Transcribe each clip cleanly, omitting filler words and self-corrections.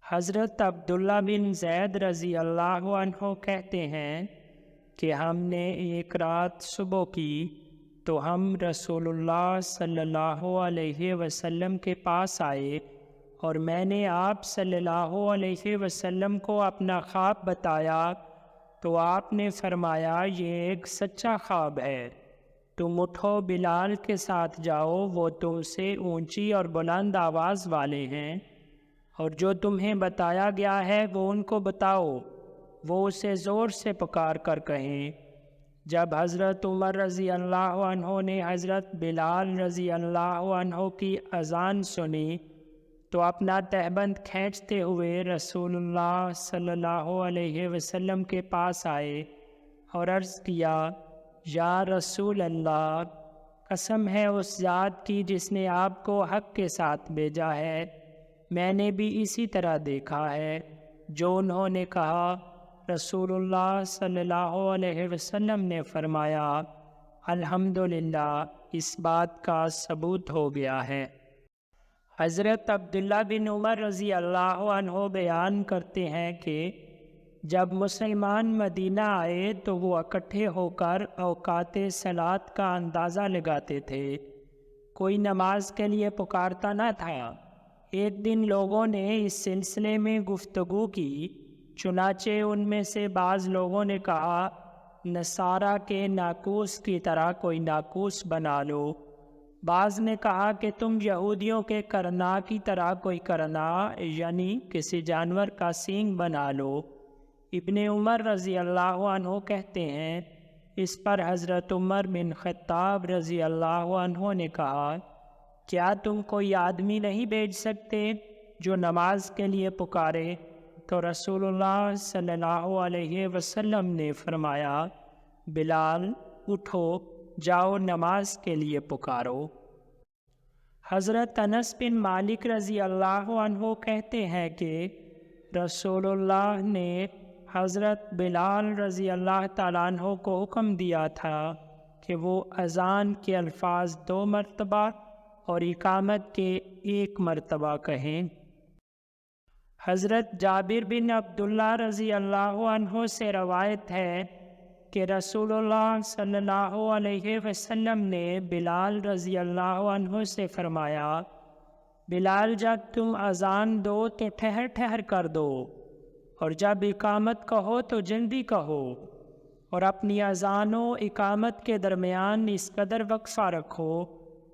حضرت عبداللہ بن زید رضی اللہ عنہ کہتے ہیں کہ ہم نے ایک رات صبح کی تو ہم رسول اللہ صلی اللہ علیہ وسلم کے پاس آئے اور میں نے آپ صلی اللہ علیہ وسلم کو اپنا خواب بتایا تو آپ نے فرمایا یہ ایک سچا خواب ہے، تم اٹھو بلال کے ساتھ جاؤ، وہ تم سے اونچی اور بلند آواز والے ہیں، اور جو تمہیں بتایا گیا ہے وہ ان کو بتاؤ، وہ اسے زور سے پکار کر کہیں۔ جب حضرت عمر رضی اللہ عنہ نے حضرت بلال رضی اللہ عنہ کی اذان سنی تو اپنا تہبند کھینچتے ہوئے رسول اللہ صلی اللہ علیہ وسلم کے پاس آئے اور عرض کیا، یا رسول اللہ، قسم ہے اس ذات کی جس نے آپ کو حق کے ساتھ بھیجا ہے، میں نے بھی اسی طرح دیکھا ہے جو انہوں نے کہا۔ رسول اللہ صلی اللہ علیہ وسلم نے فرمایا، الحمدللہ، اس بات کا ثبوت ہو گیا ہے۔ حضرت عبداللہ بن عمر رضی اللہ عنہ بیان کرتے ہیں کہ جب مسلمان مدینہ آئے تو وہ اکٹھے ہو کر اوقات صلاۃ کا اندازہ لگاتے تھے، کوئی نماز کے لیے پکارتا نہ تھا۔ ایک دن لوگوں نے اس سلسلے میں گفتگو کی، چنانچہ ان میں سے بعض لوگوں نے کہا، نصارہ کے ناقوس کی طرح کوئی ناقوس بنا لو۔ بعض نے کہا کہ تم یہودیوں کے کرنا کی طرح کوئی کرنا، یعنی کسی جانور کا سینگ بنا لو۔ ابن عمر رضی اللہ عنہ کہتے ہیں، اس پر حضرت عمر بن خطاب رضی اللہ عنہ نے کہا، کیا تم کوئی آدمی نہیں بھیج سکتے جو نماز کے لیے پکارے؟ تو رسول اللہ صلی اللہ علیہ وسلم نے فرمایا، بلال اٹھو، جاؤ نماز کے لیے پکارو۔ حضرت انس بن مالک رضی اللہ عنہ کہتے ہیں کہ رسول اللہ نے حضرت بلال رضی اللہ تعالیٰ عنہ کو حکم دیا تھا کہ وہ اذان کے الفاظ 2 مرتبہ اور اقامت کے 1 مرتبہ کہیں۔ حضرت جابر بن عبداللہ رضی اللہ عنہ سے روایت ہے کہ رسول اللہ صلی اللہ علیہ وسلم نے بلال رضی اللہ عنہ سے فرمایا، بلال جب تم اذان دو تو ٹھہر ٹھہر کر دو، اور جب اقامت کہو تو جلدی کہو، اور اپنی اذان و اقامت کے درمیان اس قدر وقفہ رکھو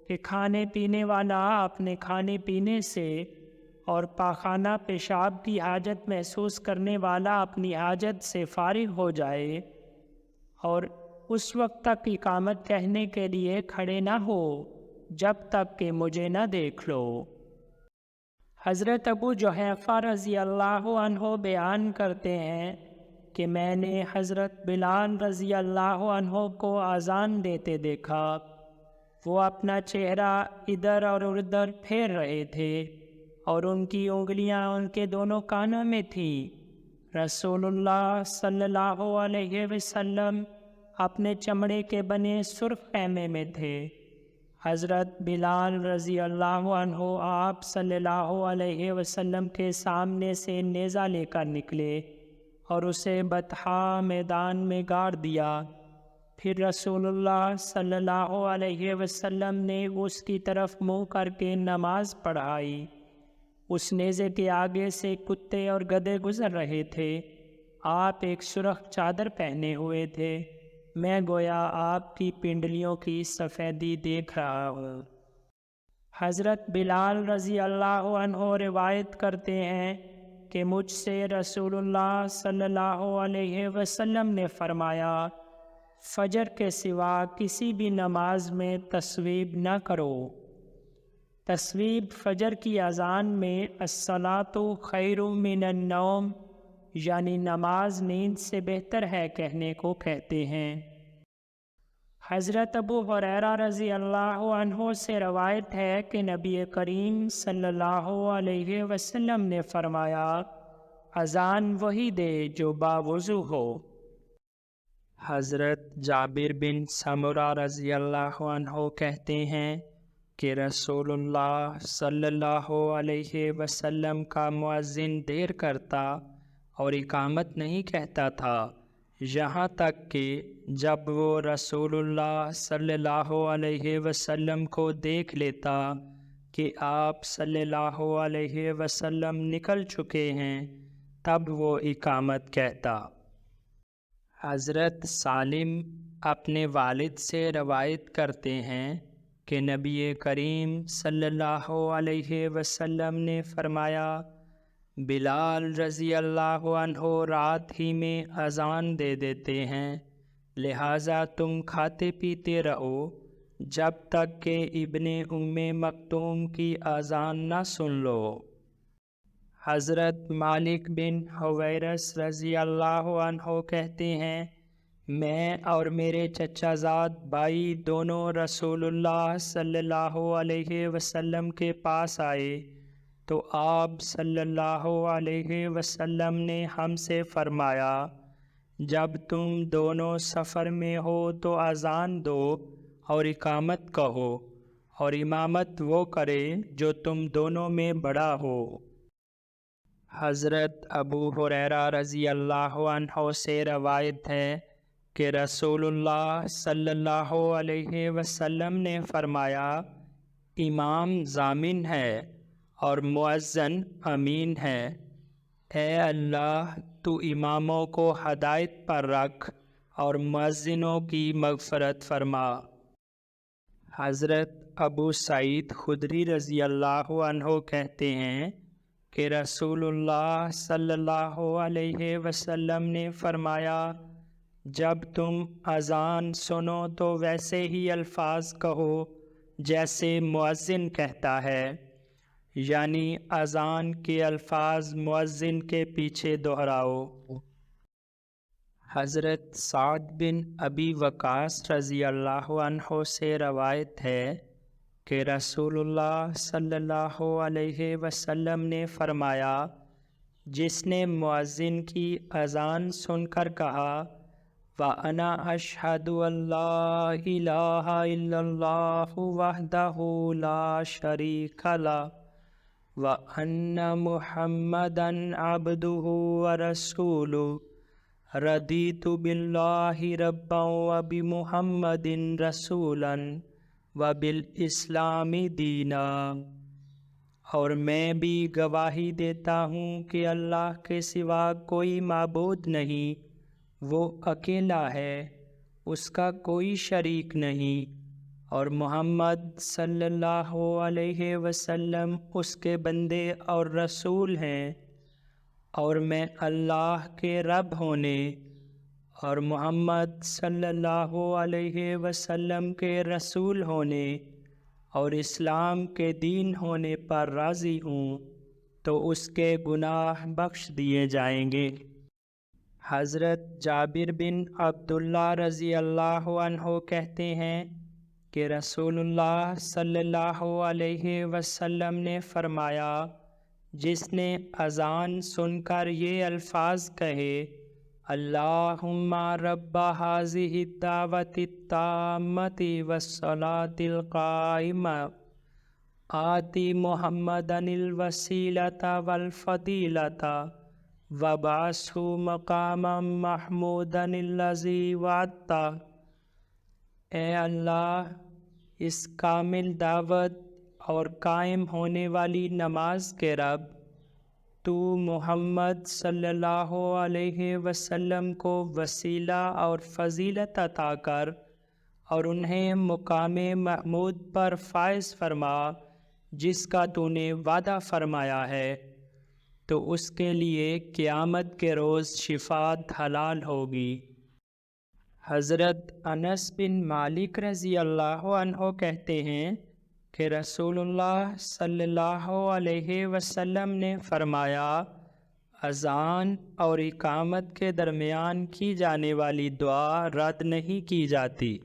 کہ کھانے پینے والا اپنے کھانے پینے سے اور پاخانہ پیشاب کی حاجت محسوس کرنے والا اپنی حاجت سے فارغ ہو جائے، اور اس وقت تک اقامت کہنے کے لیے کھڑے نہ ہو جب تک کہ مجھے نہ دیکھ لو۔ حضرت ابو جحیفہ رضی اللہ عنہ بیان کرتے ہیں کہ میں نے حضرت بلال رضی اللہ عنہ کو اذان دیتے دیکھا، وہ اپنا چہرہ ادھر اور ادھر پھیر رہے تھے اور ان کی انگلیاں ان کے دونوں کانوں میں تھیں۔ رسول اللہ صلی اللہ علیہ وسلم اپنے چمڑے کے بنے سرخ خیمے میں تھے۔ حضرت بلال رضی اللہ عنہ آپ صلی اللہ علیہ وسلم کے سامنے سے نیزہ لے کر نکلے اور اسے بطحاء میدان میں گاڑ دیا۔ پھر رسول اللہ صلی اللہ علیہ وسلم نے اس کی طرف منہ کر کے نماز پڑھائی۔ اس نیزے کے آگے سے کتے اور گدھے گزر رہے تھے۔ آپ ایک سرخ چادر پہنے ہوئے تھے، میں گویا آپ کی پنڈلیوں کی سفیدی دیکھ رہا ہوں۔ حضرت بلال رضی اللہ عنہ روایت کرتے ہیں کہ مجھ سے رسول اللہ صلی اللہ علیہ وسلم نے فرمایا، فجر کے سوا کسی بھی نماز میں تصویب نہ کرو۔ تصویب فجر کی اذان میں الصلاۃ خیر من النوم، یعنی نماز نیند سے بہتر ہے کہنے کو کہتے ہیں۔ حضرت ابو ہریرہ رضی اللہ عنہ سے روایت ہے کہ نبی کریم صلی اللہ علیہ وسلم نے فرمایا، اذان وہی دے جو باوضو ہو۔ حضرت جابر بن سمرہ رضی اللہ عنہ کہتے ہیں کہ رسول اللہ صلی اللہ علیہ وسلم کا مؤذن دیر کرتا اور اقامت نہیں کہتا تھا، یہاں تک کہ جب وہ رسول اللہ صلی اللہ علیہ وسلم کو دیکھ لیتا کہ آپ صلی اللہ علیہ وسلم نکل چکے ہیں تب وہ اقامت کہتا۔ حضرت سالم اپنے والد سے روایت کرتے ہیں کہ نبی کریم صلی اللہ علیہ وسلم نے فرمایا، بلال رضی اللہ عنہ رات ہی میں اذان دے دیتے ہیں، لہٰذا تم کھاتے پیتے رہو جب تک کہ ابن مکتوم کی اذان نہ سن لو۔ حضرت مالک بن حویرث رضی اللہ عنہ کہتے ہیں، میں اور میرے چچا زاد بھائی دونوں رسول اللہ صلی اللہ علیہ وسلم کے پاس آئے تو آپ صلی اللہ علیہ وسلم نے ہم سے فرمایا، جب تم دونوں سفر میں ہو تو اذان دو اور اقامت کہو، اور امامت وہ کرے جو تم دونوں میں بڑا ہو۔ حضرت ابو ہریرہ رضی اللہ عنہ سے روایت ہے کہ رسول اللہ صلی اللہ علیہ وسلم نے فرمایا، امام ضامن ہے اور مؤذن امین ہے، اے اللہ تو اماموں کو ہدایت پر رکھ اور مؤذنوں کی مغفرت فرما۔ حضرت ابو سعید خدری رضی اللہ عنہ کہتے ہیں کہ رسول اللہ صلی اللہ علیہ وسلم نے فرمایا، جب تم اذان سنو تو ویسے ہی الفاظ کہو جیسے مؤذن کہتا ہے، یعنی اذان کے الفاظ مؤذن کے پیچھے دہراؤ۔ حضرت سعد بن ابی وقاص رضی اللہ عنہ سے روایت ہے کہ رسول اللہ صلی اللہ علیہ وسلم نے فرمایا، جس نے مؤذن کی اذان سن کر کہا، وَأَنَا أَشْهَدُ أَن لَّا إِلَٰهَ إِلَّا اللَّهُ وَحْدَهُ لَا شَرِيكَ لَهُ وَأَنَّ مُحَمَّدًا عَبْدُهُ وَرَسُولُهُ رَضِيتُ بِاللَّهِ رَبًّا وَبِمُحَمَّدٍ رَسُولًا وَبِالْإِسْلَامِ دِينًا، اور میں بھی گواہی دیتا ہوں کہ اللہ کے سوا کوئی معبود نہیں، وہ اکیلا ہے، اس کا کوئی شریک نہیں، اور محمد صلی اللہ علیہ وسلم اس کے بندے اور رسول ہیں، اور میں اللہ کے رب ہونے اور محمد صلی اللہ علیہ وسلم کے رسول ہونے اور اسلام کے دین ہونے پر راضی ہوں، تو اس کے گناہ بخش دیے جائیں گے۔ حضرت جابر بن عبداللہ رضی اللہ عنہ کہتے ہیں کہ رسول اللہ صلی اللہ علیہ وسلم نے فرمایا، جس نے اذان سن کر یہ الفاظ کہے، اللہم رب هذه الدعوة التامة والصلاة القائمة آت محمدا الوسیلة والفضیلة وابعثہ مقاما محمودا الذی وعدتہ، اے اللہ اس کامل دعوت اور قائم ہونے والی نماز کے رب، تو محمد صلی اللہ علیہ وسلم کو وسیلہ اور فضیلت عطا کر اور انہیں مقام محمود پر فائز فرما جس کا تو نے وعدہ فرمایا ہے، تو اس کے لیے قیامت کے روز شفاعت حلال ہوگی۔ حضرت انس بن مالک رضی اللہ عنہ کہتے ہیں کہ رسول اللہ صلی اللہ علیہ وسلم نے فرمایا، اذان اور اقامت کے درمیان کی جانے والی دعا رد نہیں کی جاتی۔